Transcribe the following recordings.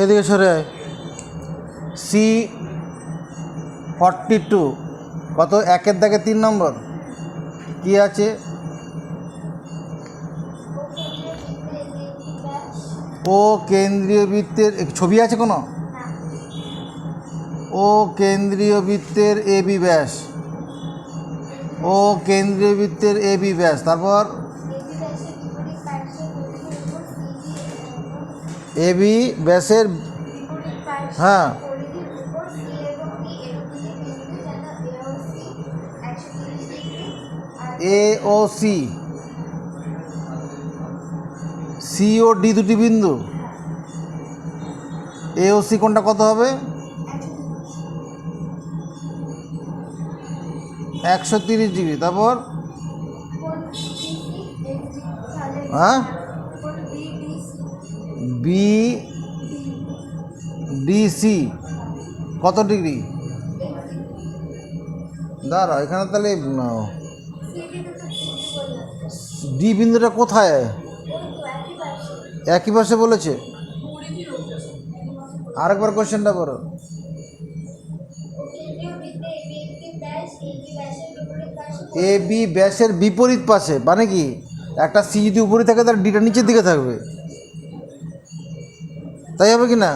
এদিকে সরে আয়। C42 কত? একের দাগে 3 নম্বর কি আছে? ও কেন্দ্রীয় বৃত্তের ছবি আছে কোনো? ও কেন্দ্রীয় বৃত্তের এবি ব্যাস, ও কেন্দ্রীয় বৃত্তের এবি ব্যাস, তারপর এবি ব্যাসের, হ্যাঁ এ ও সি, সি ও ডি দুটি বিন্দু, এ ও সি কোনটা কত হবে? 130 ডিগ্রি। তারপর হ্যাঁ বি ডিসি কত ডিগ্রি? দাঁড়া, এখানে তাহলে ডি বিন্দুটা কোথায়? একই পাশে বলেছে। আরেকবার কোশ্চেনটা বলো। এ বি ব্যাসের বিপরীত পাশে মানে কি? একটা সি যদি উপরে থাকে তার ডিটা নিচের দিকে থাকবে, তাই হবে কি না?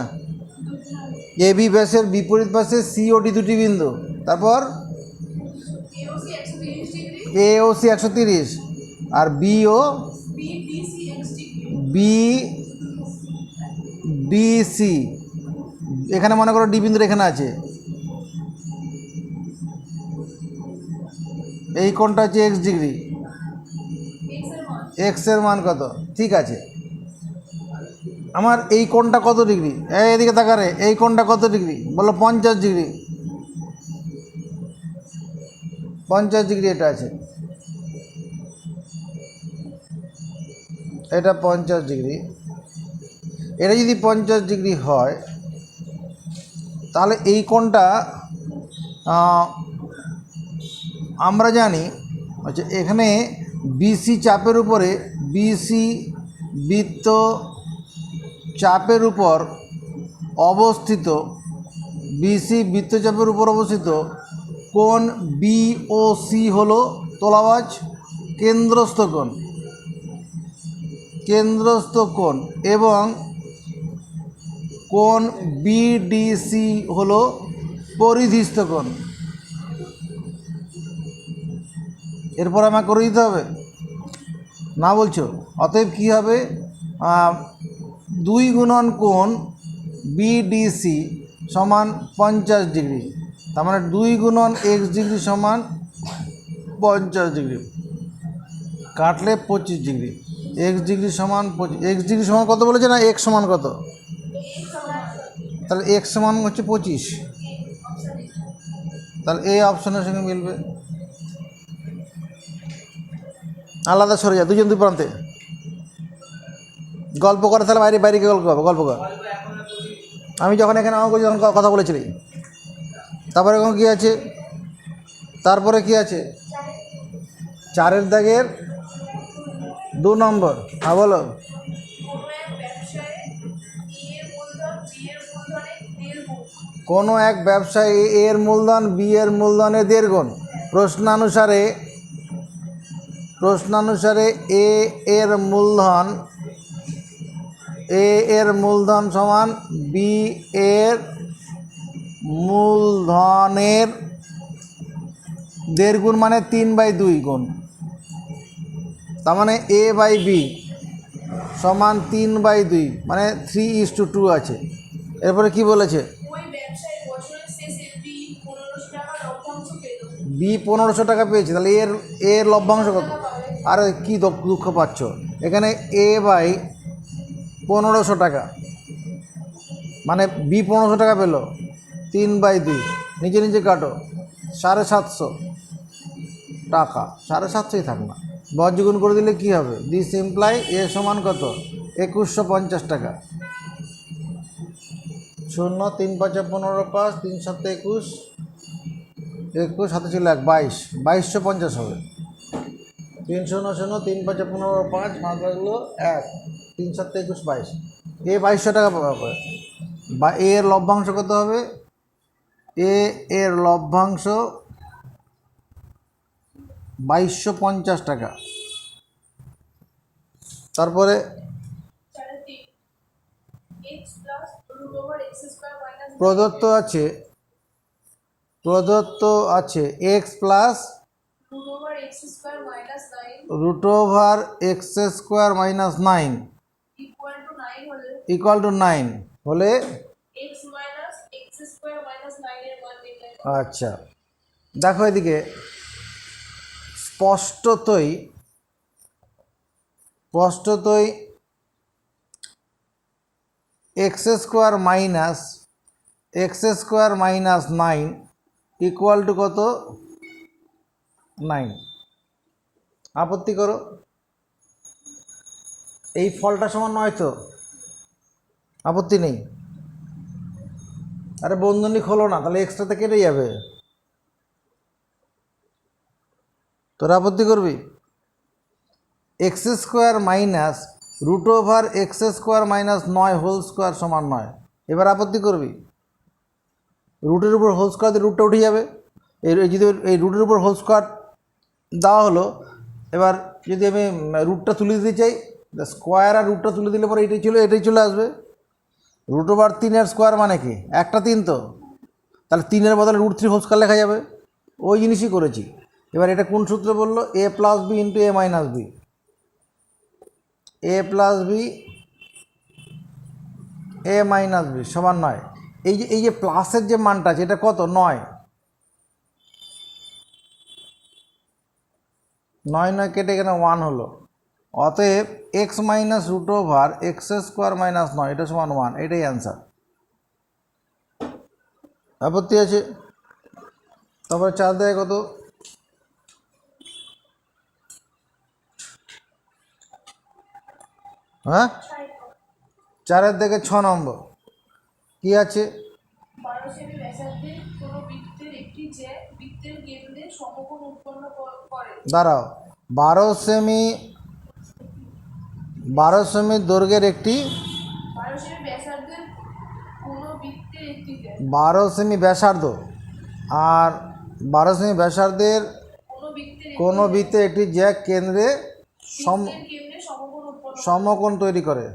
এ বি ব্যাসের বিপরীত পাশে সি ও ডি দুটি বিন্দু, তারপর এ ও সি 130 আর বি ও বি ডিসি। এখানে মনে করো ডি বিন্দুর এখানে আছে, এই কোণটা হচ্ছে এক্স ডিগ্রি, এক্সের মান কত? ঠিক আছে, আমার এই কোণটা কত ডিগ্রি? এদিকে তাকারে, এই কোণটা কত ডিগ্রি বলো? 50 ডিগ্রি। 50 ডিগ্রি এটা আছে, এটা 50 ডিগ্রি। এটা যদি 50 ডিগ্রি হয় তাহলে এই কোণটা আমরা জানি হচ্ছে এখানে বিসি চাপের উপরে, বিসি বৃত্ত চাপের উপর অবস্থিত, বিসি বৃত্তচাপের উপর অবস্থিত কোণ বিওসি হলো তোলাবাজ কেন্দ্রস্থ কোণ, কেন্দ্রস্থ কোণ, এবং কোণ বিডিসি হলো পরিধিস্থ কোণ। এরপর আমাকে করে দিতে হবে না বলছো? অতএব কী হবে? 2 গুণন কোণ বিডিসি সমান 50 ডিগ্রি, তার মানে 2 গুণন এক্স ডিগ্রি সমান 50 ডিগ্রি, কাটলে 25 ডিগ্রি। এক্স ডিগ্রি সমান 25, এক্স ডিগ্রি সমান কত বলেছে না? এক্স সমান কত? তাহলে এক্স সমান হচ্ছে 25, তাহলে এই অপশনের সঙ্গে মিলবে। আলাদা সরে যা, দুজন দুই প্রান্তে গল্প করে, তাহলে বাইরে বাইরে গল্প হবে, গল্প কর। আমি যখন এখানে আমাকে যখন কথা বলেছিলি, তারপরে এখন কী আছে? তারপরে কি আছে? 4-এর দাগের 2 নম্বর। হ্যাঁ বলো। কোনো এক ব্যবসায়ী এ এর মূলধন বি এর মূলধনের 1.5 গুণ। প্রশ্নানুসারে এ এর মূলধন সমান বি এর মূলধনের 1.5 গুণ মানে 3/2 গুণ, তার মানে এ বাই বি সমান 3/2 মানে 3:2 আছে। এরপরে কি বলেছে? বি 1500 টাকা পেয়েছে, তাহলে এর লভ্যাংশ কত? আর কি দুঃখ পাচ্ছ? এখানে এ বাই 1500 টাকা মানে বি 1500 টাকা পেল, 3/2 নিচে নিচে কাটো, 750 টাকা, 750ই থাক না, বজ্রগুণ করে দিলে কি হবে? দিস ইমপ্লাই এ সমান কত? 2150 টাকা। 0 3 5 15 5 3 7 21 21 7 ছিল 1 22 2250 হবে। 3 0 0 3 5 15 5 5 লাগলো 1 3 7 21 22 এ 2200 টাকা পাবে, বা এ এর লভ্যাংশ কত হবে? এ এর লভ্যাংশ 2250 টাকা। তারপরে প্রদত্ত আছে x plus root over x square minus 9 equal to 9 হলে, আচ্ছা দেখো এদিকে স্পষ্টতই x square minus 9 equal to কত? 9। আপত্তি করো, এই ফলটা সমান নয় তো? আপত্তি নেই? আরে বন্ধনী খোলো না, তাহলে এক্সট্রাতে কেটে যাবে। তোরা আপত্তি করবি? X square minus root over x square minus 9 whole square সমান 9। এবার আপত্তি করবি? রুটের উপর হোল স্কোয়ার দিয়ে রুটটা উঠে যাবে। যদি এই রুটের উপর হোল স্কোয়ার দেওয়া হলো, এবার যদি আমি রুটটা তুলে দিতে চাই, স্কোয়ার আর রুটটা তুলে দিলে পরে এটাই চলে আসবে। রুট ওভার 3 স্কোয়ার মানে কি? একটা 3 তো, তাহলে 3 বদলে রুট 3 হোল স্কোয়ার লেখা যাবে। ওই জিনিসই করেছি। এবার এটা কোন সূত্রে বললো? এ plus B into A minus B. A plus B A minus B সমান 9। এই যে প্লাসের যে মানটা আছে এটা কত? 9। 9 কেটে এখানে 1 হলো। অতএব x minus root over x square minus 9 এটা সমান 1। এটাই অ্যান্সার। আপত্তি আছে? তারপরে 4 দেয় কত? হ্যাঁ, 4-এর দিকে 6 নম্বর কি আছে? দাঁড়াও, 12 সেমি দৈর্ঘ্যের একটি 12 সেমি ব্যাসার্ধ আর 12 সেমি ব্যাসার্ধের কোনো বৃত্তের একটি জ্যা কেন্দ্রে সমকোণ তৈরি করে।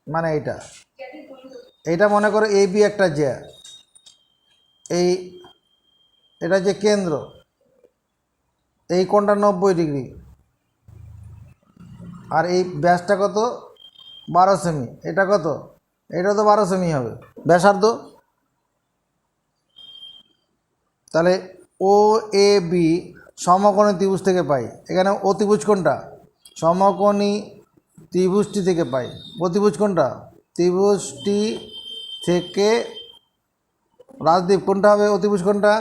মানে এইটা মনে করো এ বি একটা জ্যা, এটা যে কেন্দ্র, এই কোণটা 90 ডিগ্রি, আর এই ব্যাসটা কত? 12 সেমি। এটা কত? এটা তো 12 সেমি হবে ব্যাসার্ধ। তাহলে ও এ বি সমকোণী ত্রিভুজ থেকে পাই। এখানে অতিভুজ কোনটা? সমকোণী ত্রিভুজটি থেকে পাই। অতিভুজ কোনটা? ত্রিভুজটি থেকে। রাজদীপ কোনটা হবে অতিভুজ? কোনটা?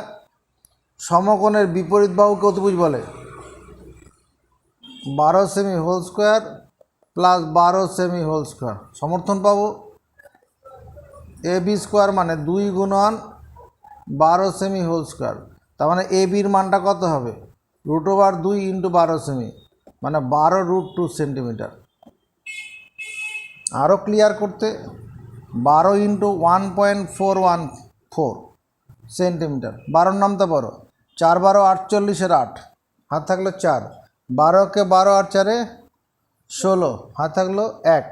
সমকোণের বিপরীত বাহুকে অতিভুজ বলে। 12 সেমি হোল স্কোয়ার প্লাস 12 সেমি হোল স্কোয়ার সমর্থন পাবো। এ বি স্কোয়ার মানে 2 গুণন 12 সেমি হোল স্কোয়ার। তার মানে এ বির মানটা কত হবে? রুট ওভার 2 ইন্টু 12 সেমি মানে 12√2 সেন্টিমিটার। আরও ক্লিয়ার করতে 12 ইন্টু 1.414 সেন্টিমিটার। 12 নামতে পারো, 4 12 48-এর 8 হাত থাকলো 4, 12কে 12 আর 4-এ 16 হাত থাকলো 1,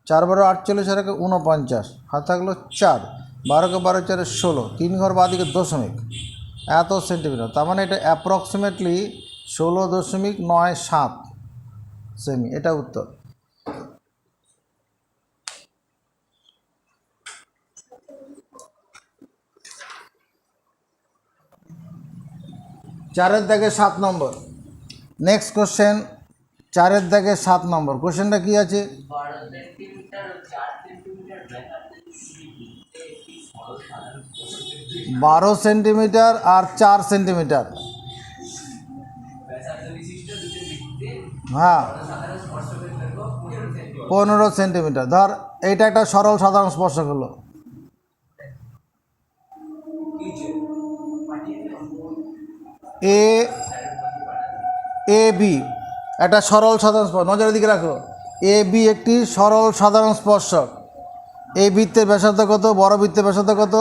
4 12 48 আর 49 হাত থাকলো 4, 12কে 12 4-এ 16, 3 ঘর বাদিকে দশমিক এত সেন্টিমিটার। তার মানে এটা অ্যাপ্রক্সিমেটলি 16.97 সেমি। এটা উত্তর। চারের দাগে 7 নম্বর। নেক্সট কোশ্চেন 4-এর দাগে 7 নম্বর। কোশ্চেনটা কি আছে? 12 সেন্টিমিটার আর 4 সেন্টিমিটার। হ্যাঁ, 15 সেন্টিমিটার। ধর এইটা একটা সরল সাধারণ স্পর্শক হলো। এ বি একটা সরল সাধারণ স্পর্শক। নজরের দিকে রাখো। এ বি একটি সরল সাধারণ স্পর্শক। এই বৃত্তের ব্যাসার্ধ কত? বড় বৃত্তের ব্যাসার্ধ কত?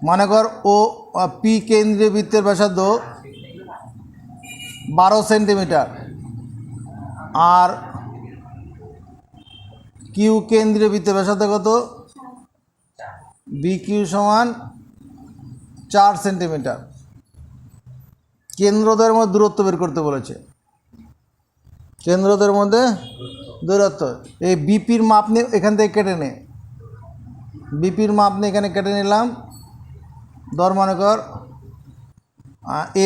মনে কর ও পি কেন্দ্রীয় বৃত্তের ব্যাসার্ধ 12 সেন্টিমিটার, আর কিউ কেন্দ্রীয় বৃত্তের ব্যাসার্ধ কত? বি কিউ সমান 4 সেন্টিমিটার। কেন্দ্রদ্বয়ের মধ্যে দূরত্ব বের করতে বলেছে। কেন্দ্রদ্বয়ের মধ্যে দূরত্ব, এই বিপির মাপ নিয়ে এখান থেকে কেটে নে। বিপির মাপ নিয়ে এখানে কেটে নিলাম। ধর মনে কর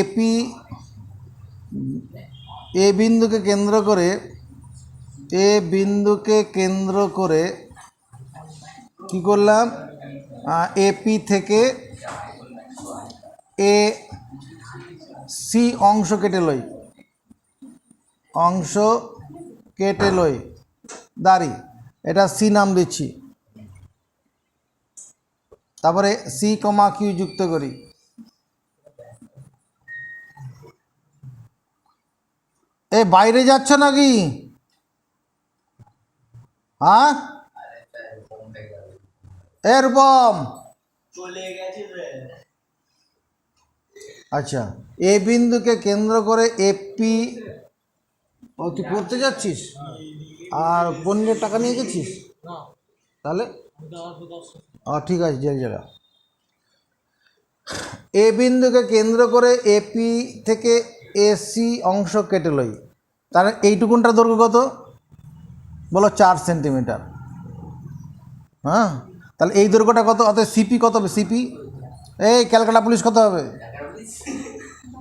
এপি, এ বিন্দুকে কেন্দ্র করে, এ বিন্দুকে কেন্দ্র করে কি করলাম? এপি থেকে এ সি অংশ কেটে লই, অংশ কেটে লই দাঁড়ি, এটা সি নাম দিচ্ছি। তারপরে সি কমা কিউ যুক্ত করি। এ বাইরে যাচ্ছ নাকি? হ্যাঁ এরকম। আচ্ছা, এ বিন্দুকে কেন্দ্র করে এপি, ও তুই পড়তে যাচ্ছিস আর পণ্যের টাকা নিয়ে গেছিস? তাহলে ঠিক আছে, জেল জায়গা। এ বিন্দুকে কেন্দ্র করে এপি থেকে এসি অংশ কেটে লই, তাহলে এইটুকুনটা দৈর্ঘ্য কত বলো? 4 সেন্টিমিটার। হ্যাঁ, তাহলে এই দৈর্ঘ্যটা কত? অর্থাৎ সিপি কত হবে? সিপি, এই ক্যালকাটা পুলিশ কত হবে?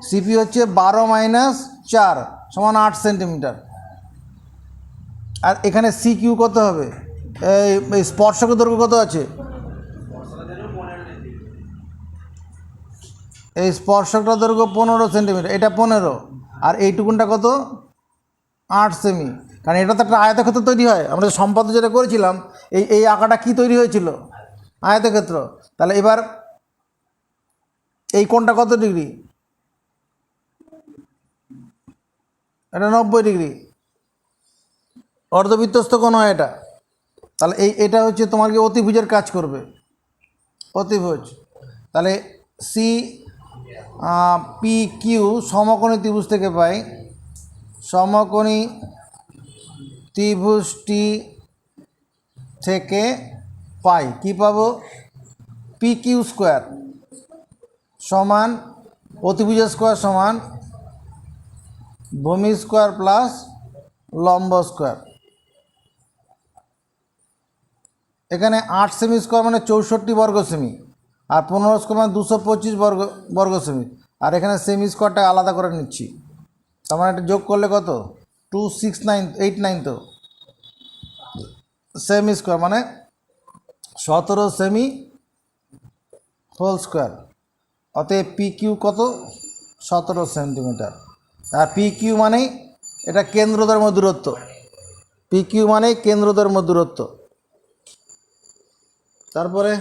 সিপি হচ্ছে 12 - 4 সমান 8 সেন্টিমিটার। আর এখানে সি কিউ কত হবে? এই স্পর্শকের দৈর্ঘ্য কত আছে? এই স্পর্শকটার দৈর্ঘ্য 15 সেন্টিমিটার, এটা 15, আর এইটুকুনটা কত? 8 সেমি। কারণ এটা তো একটা আয়তক্ষেত্র তৈরি হয়। আমরা সম্পাদ্য যেটা করেছিলাম, এই আঁকাটা কি তৈরি হয়েছিল? আয়তক্ষেত্র। তাহলে এবার এই কোণটা কত ডিগ্রি? এটা 90 ডিগ্রি। অর্ধবৃত্তস্থ কোণ হয় এটা। তাহলে এটা হচ্ছে তোমার কি অতিভুজের কাজ করবে, অতিভুজ। তাহলে সি পি কিউ সমকোণী ত্রিভুজ থেকে পাই, সমকোণী ত্রিভুজটি থেকে পাই কি পাবো? পি কিউ স্কোয়ার সমান অতিভুজের স্কোয়ার সমান ভূমি স্কোয়ার প্লাস লম্ব স্কোয়ার। এখানে 8 সেমি স্কোয়ার মানে 64 বর্গ সেমি, আর 15 স্কোয়ার মানে 225 বর্গ সেমি। আর এখানে সেমি স্কোয়ারটা আলাদা করে নিচ্ছি, তার মানে এটা যোগ করলে কত? 26989 তো সেমি স্কোয়ার মানে 17 সেমি হোল স্কোয়ার। অতএব পি কিউ কত? 17 সেন্টিমিটার। আর পি কিউ মানেই এটা কেন্দ্রদ্বয়ের মধ্যে দূরত্ব, পি কিউ মানেই কেন্দ্রদ্বয়ের মধ্যে দূরত্ব। তারপরে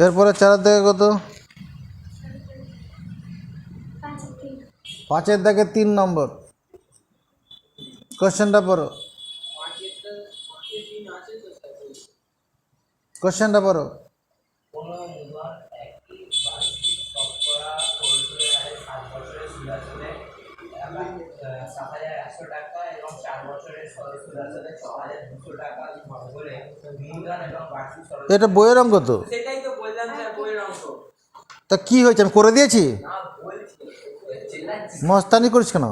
এরপরে 4 দাগে কত? 5 দাগে 3 নম্বর কোশ্চেনটা পড়ো, কোশ্চেনটা পড়ো। এটা বইয়ের অঙ্ক তো, তা কি হয়েছে? আমি করে দিয়েছি। মস্তানি করিস কেন?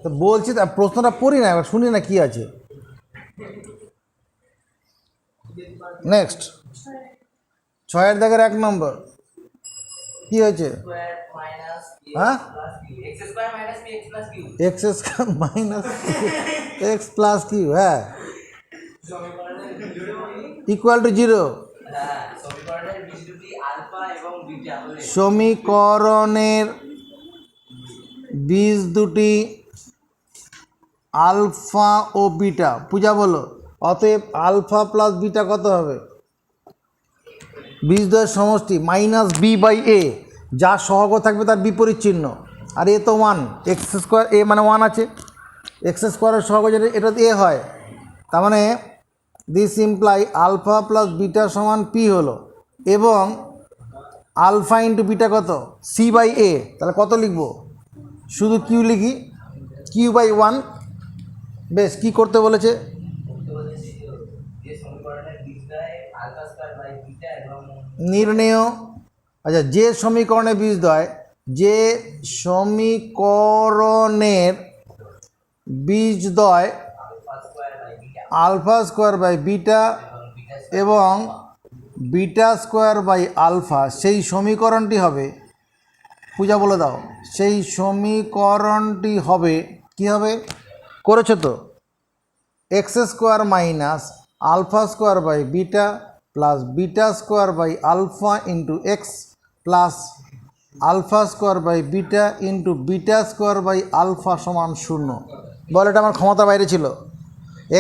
তো বলছি, প্রশ্নটা পড়ি না, এবার শুনি না কি আছে। নেক্সট 6 দাগের 1 নম্বর কি হয়েছে? হ্যাঁ, x square minus x plus q, হ্যাঁ, ইকুয়াল টু 0। সমীকরণের বীজ দুটি আলফা ও বিটা, পূজা বলো। অতএব আলফা প্লাস বিটা কত হবে? বীজদ্বয়ের সমষ্টি মাইনাস বি বাই এ, যা সহগ থাকবে তার বিপরীত চিহ্ন। আর এ তো 1, এক্স স্কোয়ার এ মানে 1 আছে, এক্স স্কোয়ারের সহগ এটা এ হয়, তার মানে this imply alpha plus beta সমান পি হলো, এবং আলফা ইন্টু বিটা কত সি বাই এ, তাহলে কত লিখব, শুধু কিউ লিখি, কিউ বাই 1। বেশ, কী করতে বলেছে, নির্ণেয়, আচ্ছা যে সমীকরণে বীজদ্বয়, যে সমীকরণের বীজদ্বয় আলফা স্কোয়ার বাই বিটা এবং বিটা স্কোয়ার বাই আলফা, সেই সমীকরণটি হবে, পূজা বলে দাও, সেই সমীকরণটি হবে, কি হবে, করেছো তো, x square minus alpha square by beta plus beta square by alpha into x plus alpha square by beta into beta square by alpha সমান 0। বল, এটা আমার ক্ষমতা বাইরে ছিল।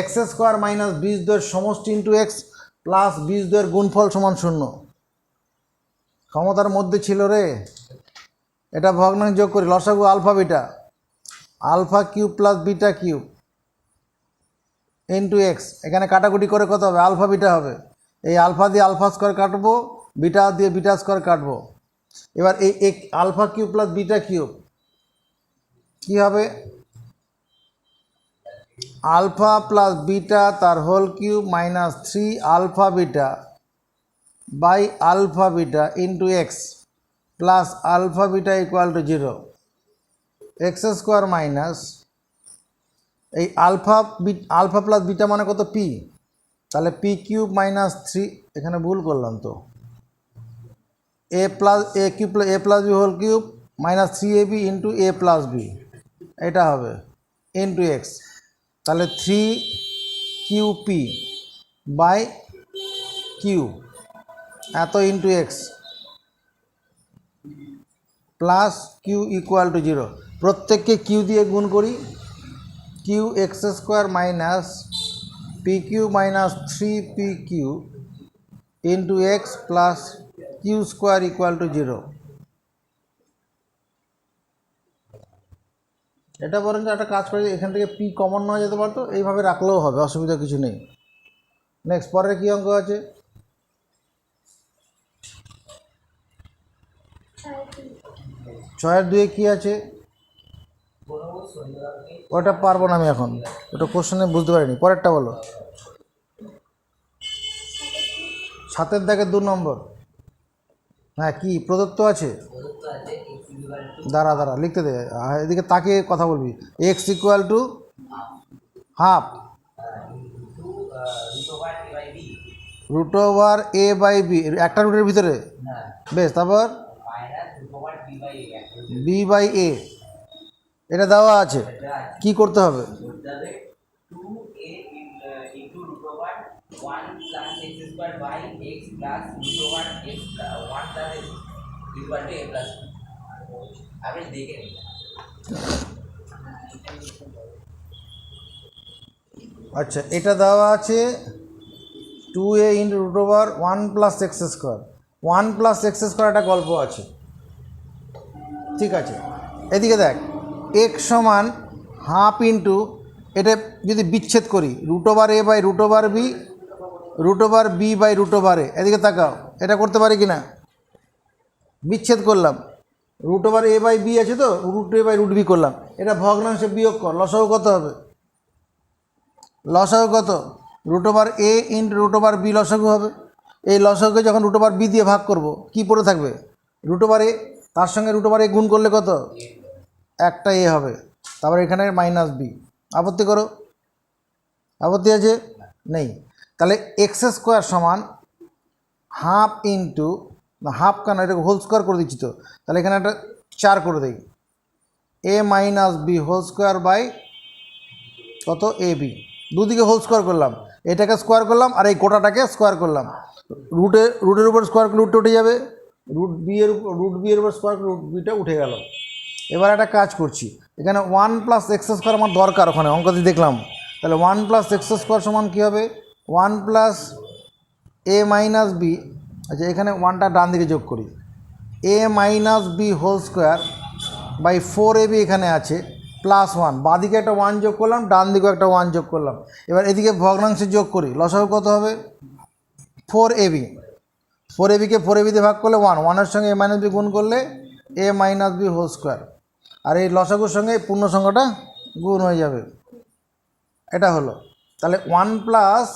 এক্স স্কোয়ার মাইনাস বীজদ্বয়ের সমষ্টি ইন্টু এক্স প্লাস বীজদ্বয়ের গুণফল সমান 0, ক্ষমতার মধ্যে ছিল রে। এটা ভগ্নাংশ যোগ করি, লসাগু alpha beta, alpha cube plus beta cube into x, এখানে কাটাকুটি করে কত হবে, আলফা বিটা হবে, এই আলফা দিয়ে আলফা স্কোয়ার কাটবো, বিটা দিয়ে বিটা স্কোয়ার কাটবো। এবার এই alpha cube plus beta cube কী হবে, আলফা প্লাস বিটা তার whole cube minus 3 alpha beta by alpha beta into x plus alpha beta equal to 0, x square minus এই alpha plus beta মানে কত P, তাহলে পি কিউব মাইনাস 3, এখানে ভুল করলাম তো, a cube a plus b whole cube minus 3ab into a plus b, এটা হবে ইন্টু এক্স, তাহলে 3qp বাই কিউ এত into x plus q equal to 0, প্রত্যেককে কিউ দিয়ে গুণ করি, q x square minus p q minus 3pq into x plus q square equal to 0। এটা বরঞ্চ একটা কাজ করে, এখান থেকে পি কমন নেওয়া যেতে পারতো, এইভাবে রাখলেও হবে, অসুবিধা কিছু নেই। নেক্সট, পরের কী অঙ্ক আছে, 6-2 কী আছে, ওটা পারবো না আমি এখন, ওটা কোশ্চেনে বুঝতে পারিনি, পরেরটা বলো। 7-এর দাগে 2 নম্বর, হ্যাঁ কি প্রদত্ত আছে, দাঁড়া লিখতে দে, এদিকে তাকিয়ে কথা বলবি, x equal to half root over a by b, একটা রুটের ভিতরে, বেশ, তারপর বি বাই এ, এটা দেওয়া আছে, কি করতে হবে, আচ্ছা এটা দেওয়া আছে 2a into root over 1 plus x square, 1 plus x square একটা গল্প আছে, ঠিক আছে। এদিকে দেখ, এক্স সমান হাফ ইন্টু, এটা যদি বিচ্ছেদ করি, root over a by root over b, root over b by root over a, এদিকে তাকাও, এটা করতে পারি কি না, বিচ্ছেদ করলাম, root over a by b আছে তো, root a by root b করলাম, এটা ভগ্নাংশে বিয়োগ কর, লসাগু কত হবে, লসাগু কত, রুট ওভার এ ইন্টু রুট ওভার বি লসাগু হবে, এই লসাগুকে যখন রুট ওভার বি দিয়ে ভাগ করব, কি পড়ে থাকবে, রুট ওভার এ, তার সঙ্গে রুট ওভার এ গুণ করলে কত, একটা এ হবে, তারপর এখানে মাইনাস বি, আপত্তি করো, আপত্তি আছে, নেই, তাহলে এক্স স্কোয়ার সমান হাফ ইন্টু, হাফ কেন, এটাকে হোল স্কোয়ার করে দিচ্ছি তো, তাহলে এখানে একটা 4 করে দিই, a minus b whole square by কত, এ বি, দুদিকে হোল স্কোয়ার করলাম, এটাকে স্কোয়ার করলাম আর এই গোটাটাকে স্কোয়ার করলাম, রুটের উপর স্কোয়ার করলে রুটটা উঠে যাবে, রুট বি এর উপর স্কোয়ার করলে রুট বিটা উঠে গেল। এবার একটা কাজ করছি, এখানে 1 প্লাস এক্স স্কোয়ার আমার দরকার, ওখানে অঙ্কটি দেখলাম, তাহলে 1 প্লাস এক্স স্কোয়ার সমান কী হবে, 1 প্লাস এ মাইনাস বি, আচ্ছা এখানে 1টা ডান দিকে যোগ করি, a minus b whole square by 4ab এখানে আছে প্লাস 1, বাঁদিকে একটা 1 যোগ করলাম, ডান দিকেও একটা 1 যোগ করলাম। এবার এদিকে ভগ্নাংশে যোগ করি, লসাগু কত হবে 4ab। 4abকে 4ab দিয়ে ভাগ করলে 1, 1-এর সঙ্গে a মাইনাস বি গুণ করলে a minus b whole square, আর এই লসাগুর সঙ্গে পূর্ণ সংখ্যাটা গুণ হয়ে যাবে। এটা হলো তাহলে 1 প্লাস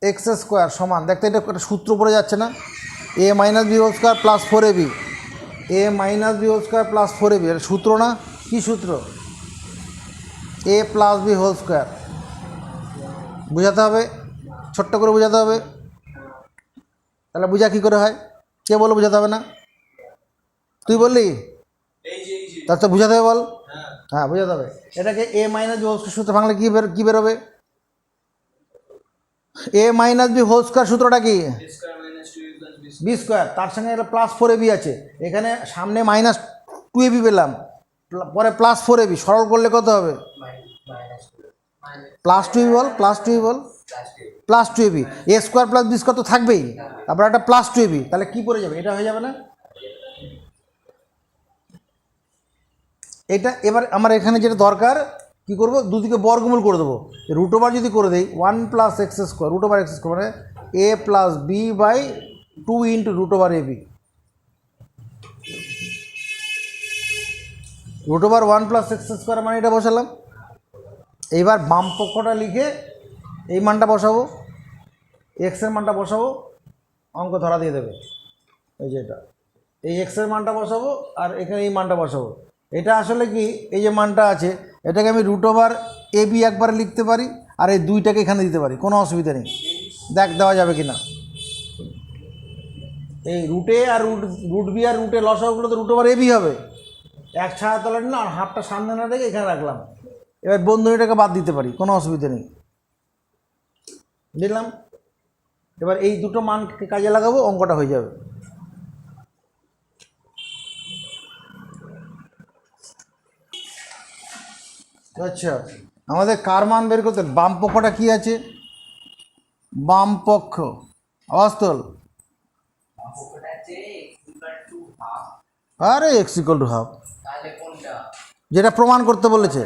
এক্স স্কোয়ার সমান, দেখতে এটা একটা সূত্র পড়ে যাচ্ছে না, a minus b whole square plus 4ab, a minus b whole square plus 4ab, এটা সূত্র না? কী সূত্র? a plus b whole square. বোঝাতে হবে, ছোট্ট করে বোঝাতে হবে। তাহলে বোঝা কী করে হয়? কে বলো বোঝাতে হবে না? তুই বললি? তার তো বোঝাতে হবে, বল। হ্যাঁ বোঝাতে হবে। এটাকে a minus b whole square সূত্র ভাঙলে কী বেরোবে? a minus b whole square সূত্রটা কি? বি স্কোয়ার, তার সঙ্গে এটা প্লাস 4ab আছে, এখানে সামনে মাইনাস 2ab পেলাম, পরে প্লাস 4ab, সরল করলে কত হবে? প্লাস 2ab বল, প্লাস 2ab বল, plus 2ab। a square plus b square তো থাকবেই, তারপর একটা প্লাস 2ab, তাহলে কী পড়ে যাবে? এটা হয়ে যাবে না? এটা এবার আমার এখানে যেটা দরকার, কী করবো, দুদিকে বর্গমূল করে দেবো। রুট ওভার যদি করে দেই 1 plus x square, root over x square মানে a plus b by 2 into root over ab। Root over 1 plus x square মানে এটা বসালাম। এইবার বাম পক্ষটা লিখে এই মানটা বসাবো, এক্সের মানটা বসাবো, অঙ্ক ধরা দিয়ে দেবে। এই যে এটা, এই এক্সের মানটা বসাবো আর এখানে এই মানটা বসাবো। এটা আসলে কি, এই যে মানটা আছে এটাকে আমি রুট ওভার ab একবারে লিখতে পারি, আর এই দুইটাকে এখানে দিতে পারি, কোনো অসুবিধা নেই। দেখ দেওয়া যাবে কি না। এই রুটে আর রুট বি আর রুটে লসাগুলো তো রুট ওভার ab হবে, এক ছায়া তলা নিলাম আর হাফটা সামনে না রেখে এখানে রাখলাম। এবার বন্ধনীটাকে বাদ দিতে পারি, কোনো অসুবিধা নেই, দিলাম। এবার এই দুটো মানকে কাজে লাগাবো, অঙ্কটা হয়ে যাবে। আচ্ছা, আমাদের কার মান বের করতে, বাম পক্ষটা কী আছে? বাম পক্ষ অস্তল, আরে এক্স ইকুয়াল টু হাফ, যেটা প্রমাণ করতে বলেছে।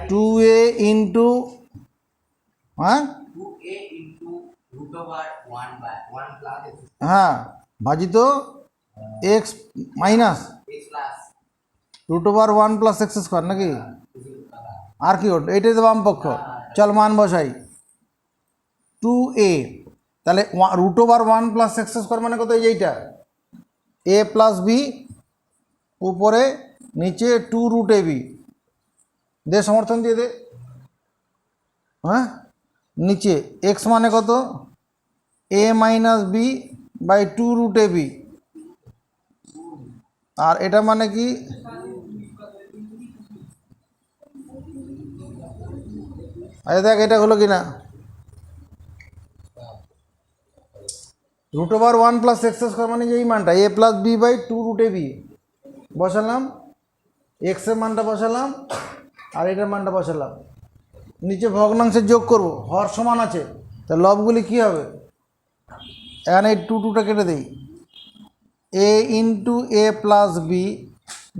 2a ইন্টু হ্যাঁ হ্যাঁ ভাজিত x minus root over 1 plus x square নাকি, আর কি ওটা, এইটাই তো বাম পক্ষ। চল মান বসাই, 2a, তাহলে root over 1 plus x square মানে কত? এইটা a প্লাস বি, উপরে নিচে 2 রুট ab, দে সমর্থন দিয়ে দে। হ্যাঁ, নিচে এক্স মানে কত? a minus b by 2 root ab, আর এটা মানে কি? আচ্ছা দেখ এটা হলো কি না, root over 1 plus x square মানে এই মানটা a plus b by 2 root ab বসালাম, এক্সের মানটা বসালাম আর এটার মানটা বসালাম, নিচে ভগ্নাংশের যোগ করব, হর সমান আছে, তা লবগুলি কী হবে? এখানে এই 2টা কেটে দেই, a into a plus b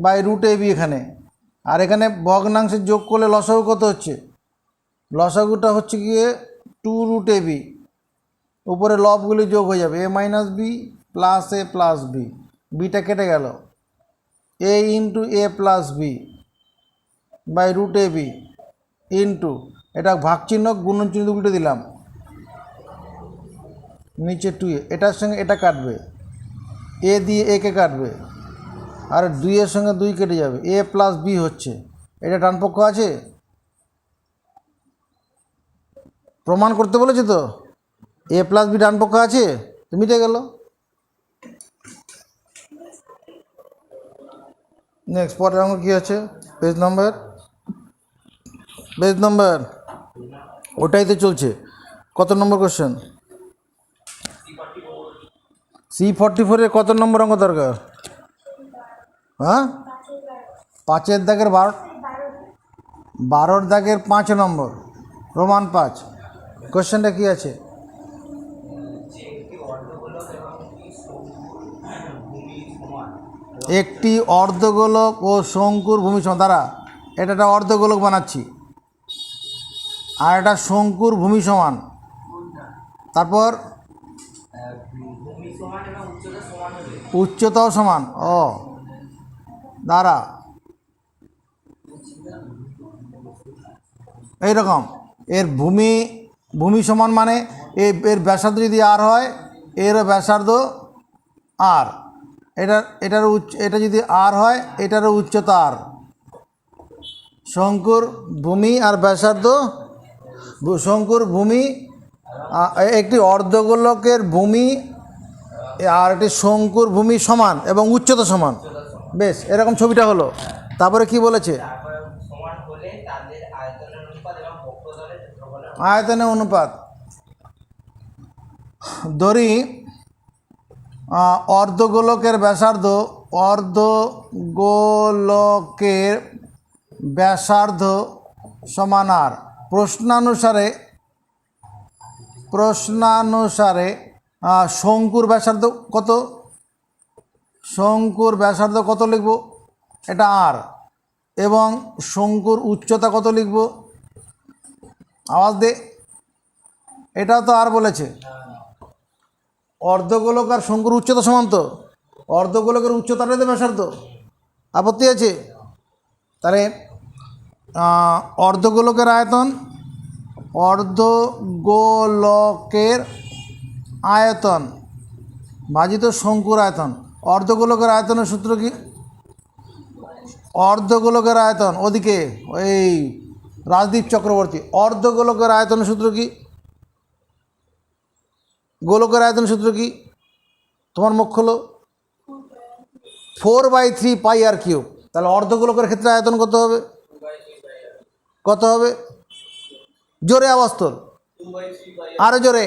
by root ab এখানে, আর এখানে ভগ্নাংশের যোগ করলে লসাগু কত হচ্ছে? লসাগুটা হচ্ছে গিয়ে 2 রুট ab, উপরে লবগুলি যোগ হয়ে যাবে, a minus b plus a plus b, beta কেটে গেল, a into a plus b by root ab into, এটা ভাগ চিহ্ন গুণ চিহ্ন উল্টে দিলাম, নিচে 2a, এটার সঙ্গে এটা কাটবে, a দিয়ে a কে কাটবে, আর 2 এর সঙ্গে 2 কেটে যাবে, a প্লাস বি হচ্ছে, এটা ডান পক্ষ আছে, প্রমাণ করতে বলেছে তো, a প্লাস বি ডান পক্ষ আছে, তো মিটে গেল। নেক্সট পরের অঙ্ক কী আছে? পেজ নাম্বার ওটাই তো চলছে। কত নম্বর কোশ্চেন? C44 এর কত নম্বর অঙ্ক দরকার? হ্যাঁ, 5-এর দাগের 12-র দাগের 5 নম্বর, রোমান 5। কোশ্চেনটা কী আছে? একটি অর্ধগোলক ও শঙ্কুর ভূমি সমান, দ্বারা এটা একটা অর্ধগোলক বানাচ্ছি আর এটা শঙ্কুর ভূমি সমান, তারপর উচ্চতাও সমান। ও দ্বারা এইরকম এর ভূমি সমান মানে এর ব্যাসার্ধ যদি আর হয়, এরও ব্যাসার্ধ আর, এটা যদি আর হয়, এটারও উচ্চতা আর। শঙ্কুর ভূমি আর ব্যাসার্ধ, শঙ্কুর ভূমি একটি অর্ধগোলকের ভূমি আর একটি শঙ্কুর ভূমি সমান এবং উচ্চতা সমান। বেশ, এরকম ছবিটা হলো। তারপরে কি বলেছে? আয়তনের অনুপাত। ধরি অর্ধগোলকের ব্যাসার্ধ সমান আর। প্রশ্নানুসারে শঙ্কুর ব্যাসার্ধ কত? শঙ্কুর ব্যাসার্ধ কত লিখব? এটা আর। এবং শঙ্কুর উচ্চতা কত লিখব? আওয়াজ দে, এটাও তো আর বলেছে। অর্ধগোলক আর শঙ্কুর উচ্চতা সমান তো, অর্ধগোলকের উচ্চতাটাই তো ব্যাসার্ধ। আপত্তি আছে? তাহলে অর্ধগোলকের আয়তন ভাজিত শঙ্কুর আয়তন। অর্ধগোলকের আয়তনের সূত্র কি? অর্ধগোলকের আয়তন ওদিকে ওই রাজদীপ চক্রবর্তী, অর্ধগোলকের আয়তনের সূত্র কি? গোলকের আয়তনের সূত্র কি? তোমার মুখ হলো 4/3 পাই আর কিউব। তাহলে অর্ধগোলকের ক্ষেত্রে আয়তন কত হবে? কত হবে? জোরে আওয়াজ তোল, আরো জোরে।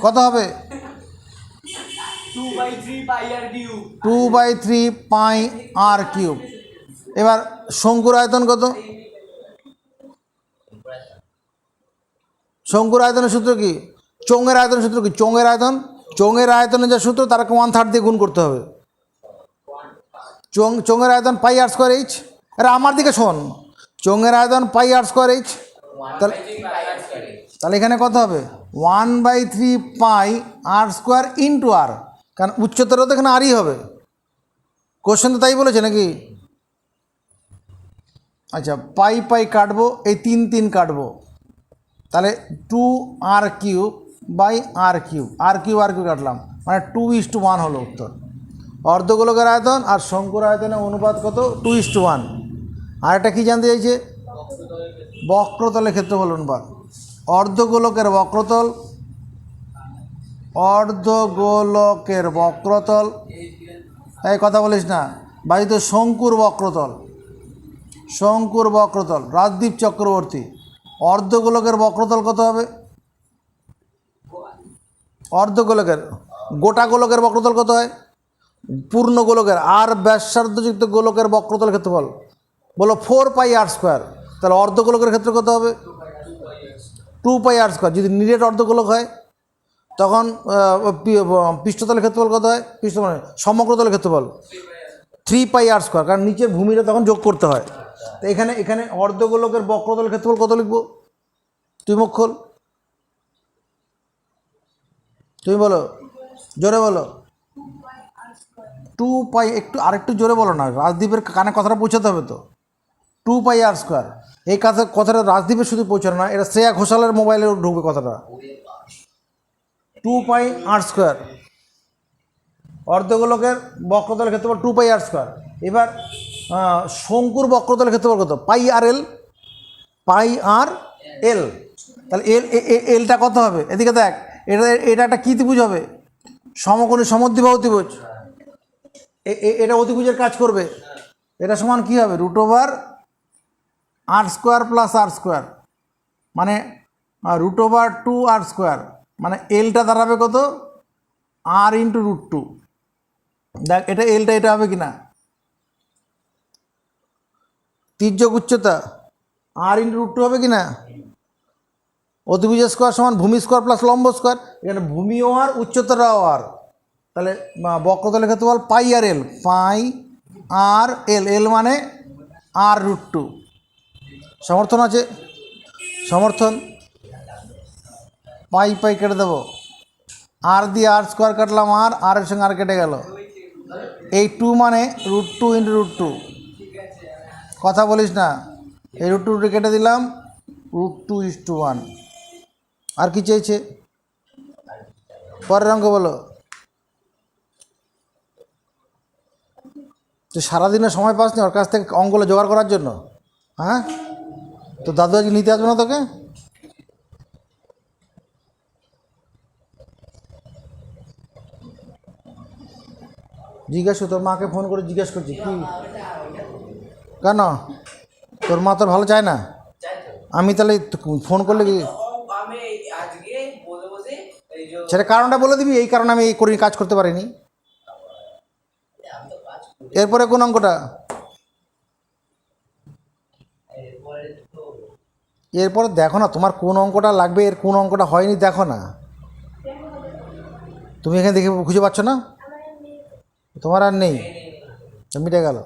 কত হবে? 2/3 পাই আর কিউব। এবার শঙ্কুর আয়তন কত? শঙ্কুর আয়তনের সূত্র কি? চোঙের আয়তনের সূত্র কি? চোঙের আয়তনের যা সূত্র তারকে 1/3 দিয়ে গুণ করতে হবে। চোঙের আয়তন পাই আর স্কোয়ার এইচ। আরে আমার দিকে শোন, চোঙের আয়তন পাই আর স্কোয়ার এইচ। তাহলে এখানে কত হবে? 1/3 পাই আর স্কোয়ার ইন্টু আর, কারণ উচ্চতারও তো এখানে আরই হবে। কোশ্চেন তো তাই বলেছে নাকি? আচ্ছা, পাই পাই কাটবো, এই 3 কাটবো, তাহলে 2r³ আর কিউব কাটলাম, মানে 2:1 হলো উত্তর। অর্ধগোলকের আয়তন আর শঙ্কুর আয়তনের অনুপাত কত? 2:1। আর একটা কী জানতে চাইছে? বক্রতলের ক্ষেত্রফল অনুপাত। অর্ধগোলকের বক্রতল, এই কথা বলিস না, বাজিত শঙ্কুর বক্রতল। রাজদীপ চক্রবর্তী, অর্ধগোলকের বক্রতল কত হবে? অর্ধগোলকের, গোটা গোলকের বক্রতল কত হয়? পূর্ণ গোলকের আর ব্যাসার্ধযুক্ত গোলকের বক্রতল ক্ষেত্রফল বলো 4 পাই আর স্কোয়ার। তাহলে অর্ধগোলকের ক্ষেত্রে কত হবে? 2 পাই আর স্কোয়ার। যদি নিরেট অর্ধগোলক হয় তখন পৃষ্ঠতলের ক্ষেত্রফল কত হয়? সমগ্রতলের ক্ষেত্রফল 3 পাই আর স্কোয়ার, কারণ নিচের ভূমিটা তখন যোগ করতে হয়। তো এখানে অর্ধগোলকের বক্রতলের ক্ষেত্রফল কত লিখবো? তুই মুখ খোল, তুমি বলো, জোরে বলো। 2 পাই, আরেকটু জোরে বলো না, রাজদীপের কানে কথাটা পৌঁছাতে হবে তো। 2 পাই আর স্কোয়ার, এই কথাটা রাজদীপের শুধু পৌঁছানো না, এটা শ্রেয়া ঘোষালের মোবাইলে ঢুকবে কথাটা। 2 পাই আর স্কোয়ার, অর্ধগোলকের বক্রতলের ক্ষেত্রফল 2 পাই আর স্কোয়ার। এবার শঙ্কুর বক্রতলের ক্ষেত্রফল কত? পাই আর এল। তাহলে এলটা কত হবে? এদিকে দেখ, এটা একটা কী ত্রিভুজ হবে? সমকোণী সমদ্বিবাহু ত্রিভুজ। এটা অতিভুজের কাজ করবে। এটা সমান কি হবে? √r² প্লাস r², মানে √2r², মানে এলটা দাঁড়াবে কত? r × √2। দেখ এটা এলটা এটা হবে কি না? তির্যক উচ্চতা r × √2 হবে কি না? অতিভুজের স্কোয়ার সমান ভূমি স্কোয়ার প্লাস লম্ব স্কোয়ার। এখানে ভূমিও আর উচ্চতাটাও আর। তাহলে বক্রতলের ক্ষেত্রফল পাই আর এল, পাই আর এল, এল মানে r√2। সমর্থন আছে, সমর্থন পাই পাই কেটে দেবো, আর দিয়ে আর স্কোয়ার কাটলাম, আর এর সঙ্গে আর কেটে গেল। এই 2 মানে √2 × √2, কথা বলিস না, এই √2 কেটে দিলাম, √2:1। আর কি চেয়েছে পরের অঙ্ক বলো। তুই সারাদিনে সময় পাস নি ওর কাছ থেকে অঙ্কগুলো জোগাড় করার জন্য? হ্যাঁ, তো দাদু আজকে নিতে আসবে না তোকে? জিজ্ঞেস তোর মাকে ফোন করে জিজ্ঞেস করছি কি কেন, তোর মা তোর ভালো চায় না? আমি তাহলে ফোন করলে কি সেটা কারণটা বলে দিবি, এই কারণে আমি এই করি কাজ করতে পারিনি। এরপরে কোন অঙ্কটা? এরপরে দেখো না তোমার কোন অঙ্কটা লাগবে, এর কোন অঙ্কটা হয়নি দেখো না। তুমি এখানে দেখে খুঁজে পাচ্ছ না? তোমার আর নেই, মিটে গেল।